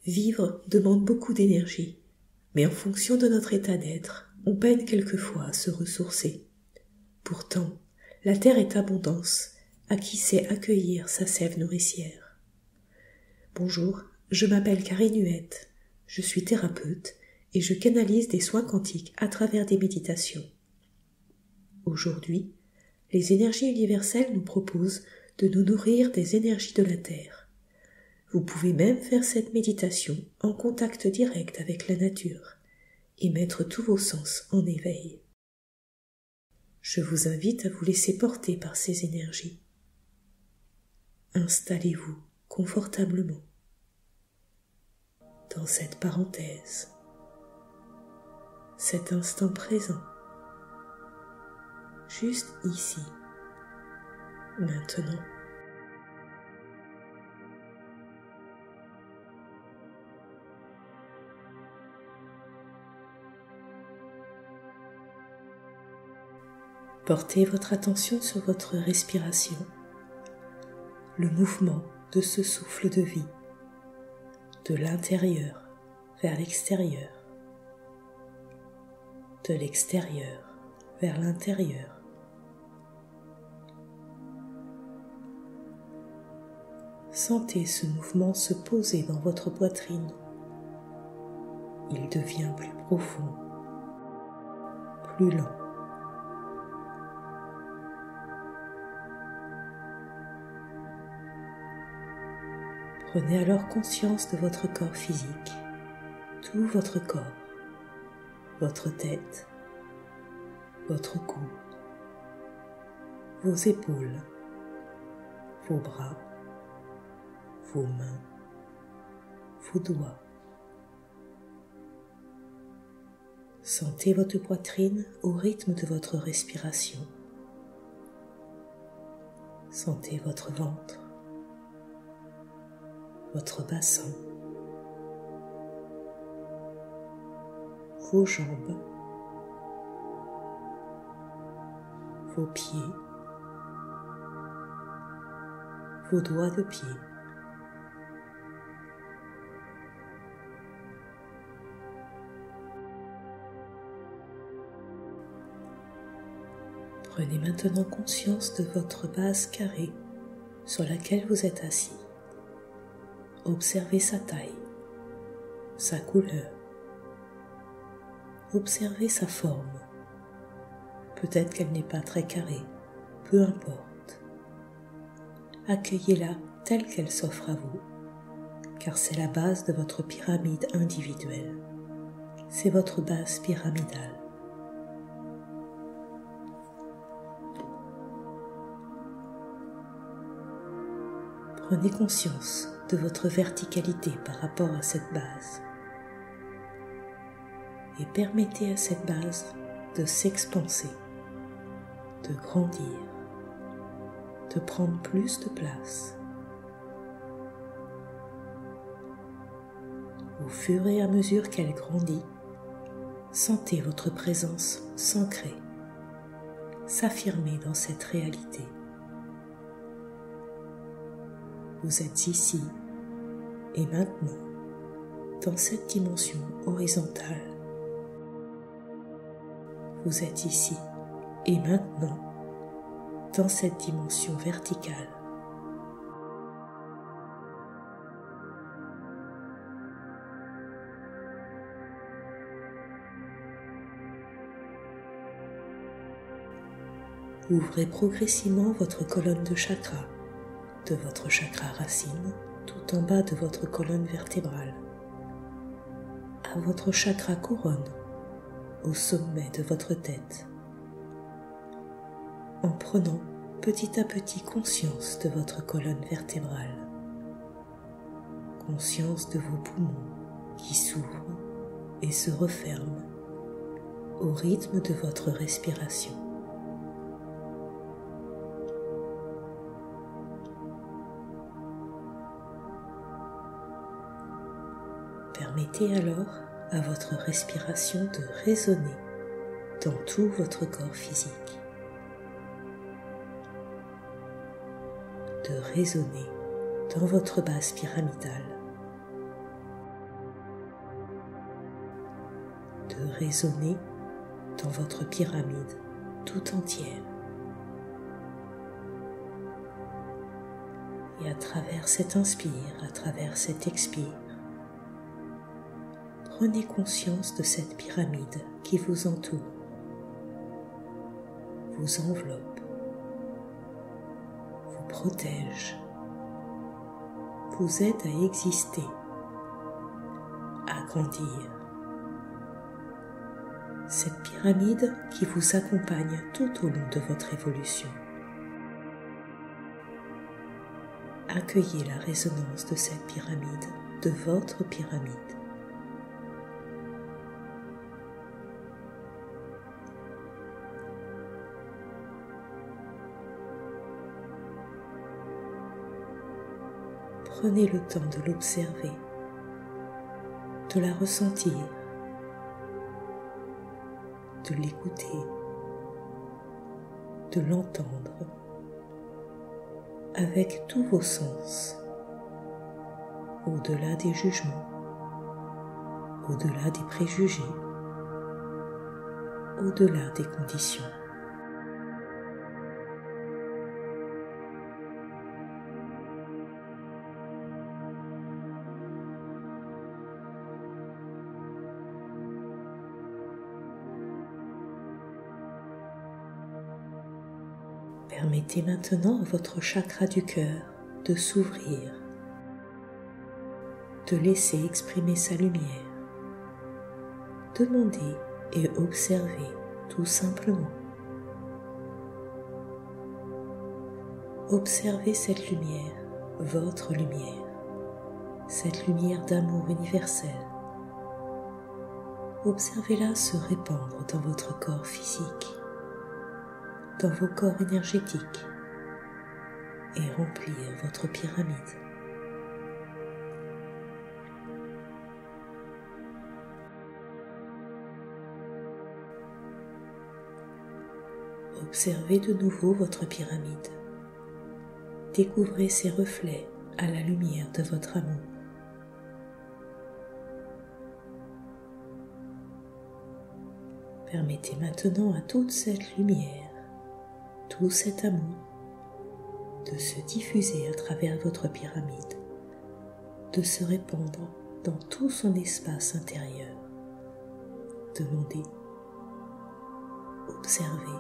Vivre demande beaucoup d'énergie, mais en fonction de notre état d'être, on peine quelquefois à se ressourcer. Pourtant, la terre est abondance, à qui sait accueillir sa sève nourricière. Bonjour, je m'appelle Karine Huette, je suis thérapeute et je canalise des soins quantiques à travers des méditations. Aujourd'hui, les énergies universelles nous proposent de nous nourrir des énergies de la terre. Vous pouvez même faire cette méditation en contact direct avec la nature et mettre tous vos sens en éveil. Je vous invite à vous laisser porter par ces énergies. Installez-vous confortablement dans cette parenthèse, cet instant présent, juste ici, maintenant. Portez votre attention sur votre respiration, le mouvement de ce souffle de vie, de l'intérieur vers l'extérieur, de l'extérieur vers l'intérieur. Sentez ce mouvement se poser dans votre poitrine. Il devient plus profond, plus lent. Prenez alors conscience de votre corps physique, tout votre corps, votre tête, votre cou, vos épaules, vos bras, vos mains, vos doigts. Sentez votre poitrine au rythme de votre respiration. Sentez votre ventre, votre bassin, vos jambes, vos pieds, vos doigts de pied. Prenez maintenant conscience de votre base carrée sur laquelle vous êtes assis. Observez sa taille, sa couleur. Observez sa forme. Peut-être qu'elle n'est pas très carrée, peu importe. Accueillez-la telle qu'elle s'offre à vous, car c'est la base de votre pyramide individuelle. C'est votre base pyramidale. Prenez conscience de votre verticalité par rapport à cette base et permettez à cette base de s'expanser, de grandir, de prendre plus de place. Au fur et à mesure qu'elle grandit, sentez votre présence s'ancrer, s'affirmer dans cette réalité. Vous êtes ici et maintenant dans cette dimension horizontale. Vous êtes ici et maintenant dans cette dimension verticale. Ouvrez progressivement votre colonne de chakras, de votre chakra racine tout en bas de votre colonne vertébrale, à votre chakra couronne au sommet de votre tête, en prenant petit à petit conscience de votre colonne vertébrale, conscience de vos poumons qui s'ouvrent et se referment au rythme de votre respiration. Permettez alors à votre respiration de résonner dans tout votre corps physique, de résonner dans votre base pyramidale, résonner dans votre pyramide tout entière. Et à travers cet inspire, à travers cet expire, prenez conscience de cette pyramide qui vous entoure, vous enveloppe, vous protège, vous aide à exister, à grandir. Cette pyramide qui vous accompagne tout au long de votre évolution. Accueillez la résonance de cette pyramide, de votre pyramide. Prenez le temps de l'observer, de la ressentir, de l'écouter, de l'entendre avec tous vos sens, au-delà des jugements, au-delà des préjugés, au-delà des conditions. Permettez maintenant à votre chakra du cœur de s'ouvrir, de laisser exprimer sa lumière. Demandez et observez tout simplement. Observez cette lumière, votre lumière, cette lumière d'amour universel. Observez-la se répandre dans votre corps physique, dans vos corps énergétiques et remplir votre pyramide. Observez de nouveau votre pyramide. Découvrez ses reflets à la lumière de votre amour. Permettez maintenant à toute cette lumière, tout cet amour, de se diffuser à travers votre pyramide, de se répandre dans tout son espace intérieur. Demandez, observez,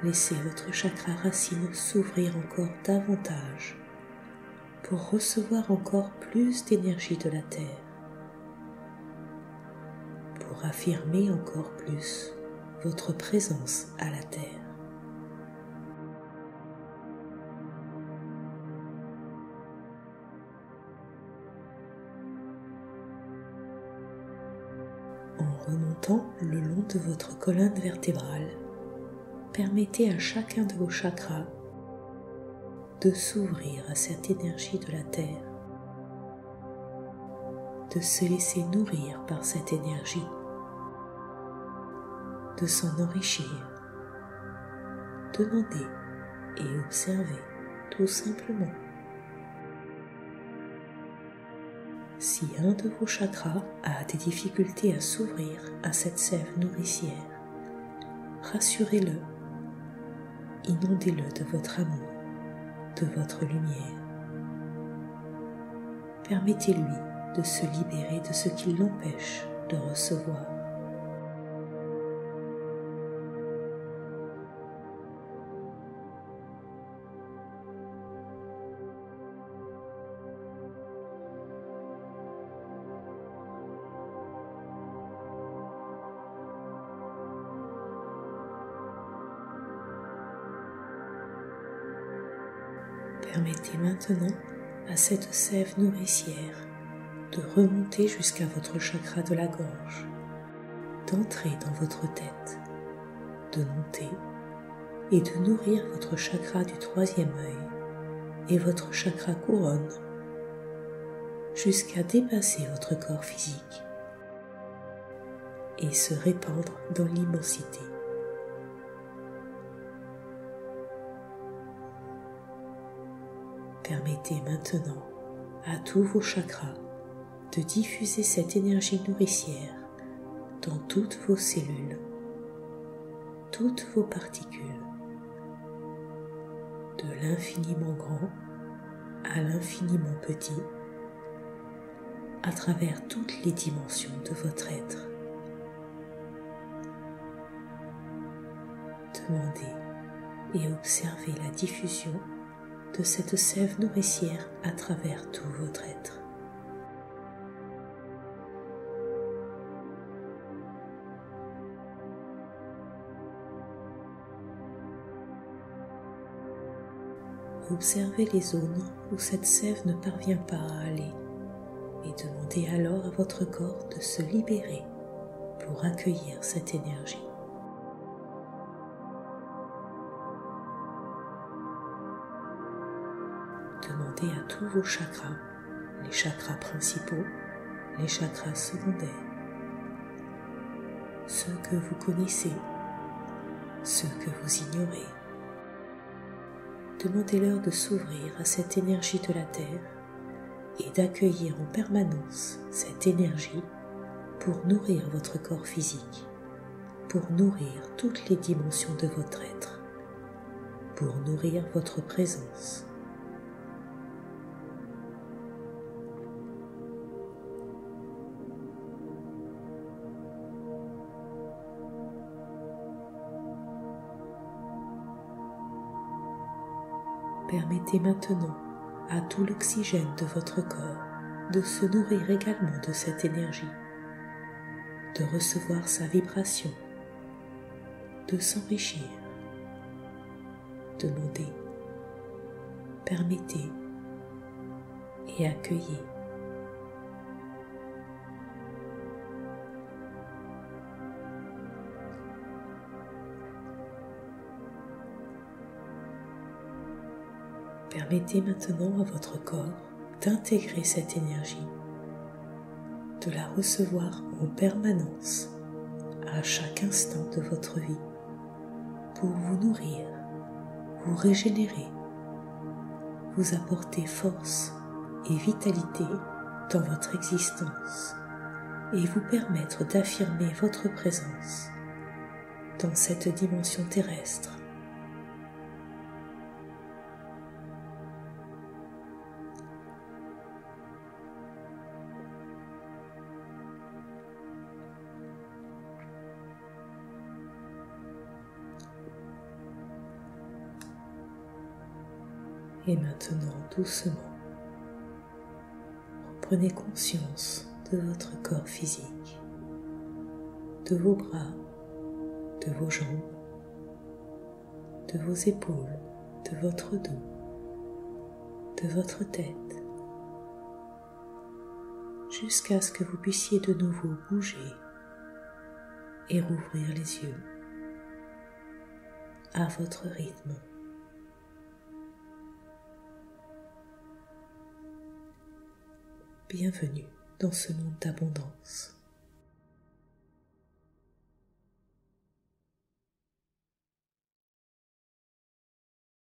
laissez votre chakra racine s'ouvrir encore davantage pour recevoir encore plus d'énergie de la Terre, pour affirmer encore plus votre présence à la Terre. En remontant le long de votre colonne vertébrale, permettez à chacun de vos chakras de s'ouvrir à cette énergie de la Terre, de se laisser nourrir par cette énergie, de s'en enrichir. Demandez et observez tout simplement. Si un de vos chakras a des difficultés à s'ouvrir à cette sève nourricière, rassurez-le, inondez-le de votre amour, de votre lumière. Permettez-lui de se libérer de ce qui l'empêche de recevoir. Permettez maintenant à cette sève nourricière de remonter jusqu'à votre chakra de la gorge, d'entrer dans votre tête, de monter et de nourrir votre chakra du troisième œil et votre chakra couronne jusqu'à dépasser votre corps physique et se répandre dans l'immensité. Permettez maintenant à tous vos chakras de diffuser cette énergie nourricière dans toutes vos cellules, toutes vos particules, de l'infiniment grand à l'infiniment petit, à travers toutes les dimensions de votre être. Demandez et observez la diffusion de cette sève nourricière à travers tout votre être. Observez les zones où cette sève ne parvient pas à aller et demandez alors à votre corps de se libérer pour accueillir cette énergie. Demandez à tous vos chakras, les chakras principaux, les chakras secondaires, ceux que vous connaissez, ceux que vous ignorez. Demandez-leur de s'ouvrir à cette énergie de la Terre et d'accueillir en permanence cette énergie pour nourrir votre corps physique, pour nourrir toutes les dimensions de votre être, pour nourrir votre présence. Permettez maintenant à tout l'oxygène de votre corps de se nourrir également de cette énergie, de recevoir sa vibration, de s'enrichir. Demandez, permettez et accueillez. Permettez maintenant à votre corps d'intégrer cette énergie, de la recevoir en permanence à chaque instant de votre vie pour vous nourrir, vous régénérer, vous apporter force et vitalité dans votre existence et vous permettre d'affirmer votre présence dans cette dimension terrestre. Et maintenant, doucement, reprenez conscience de votre corps physique, de vos bras, de vos jambes, de vos épaules, de votre dos, de votre tête, jusqu'à ce que vous puissiez de nouveau bouger et rouvrir les yeux à votre rythme. Bienvenue dans ce monde d'abondance.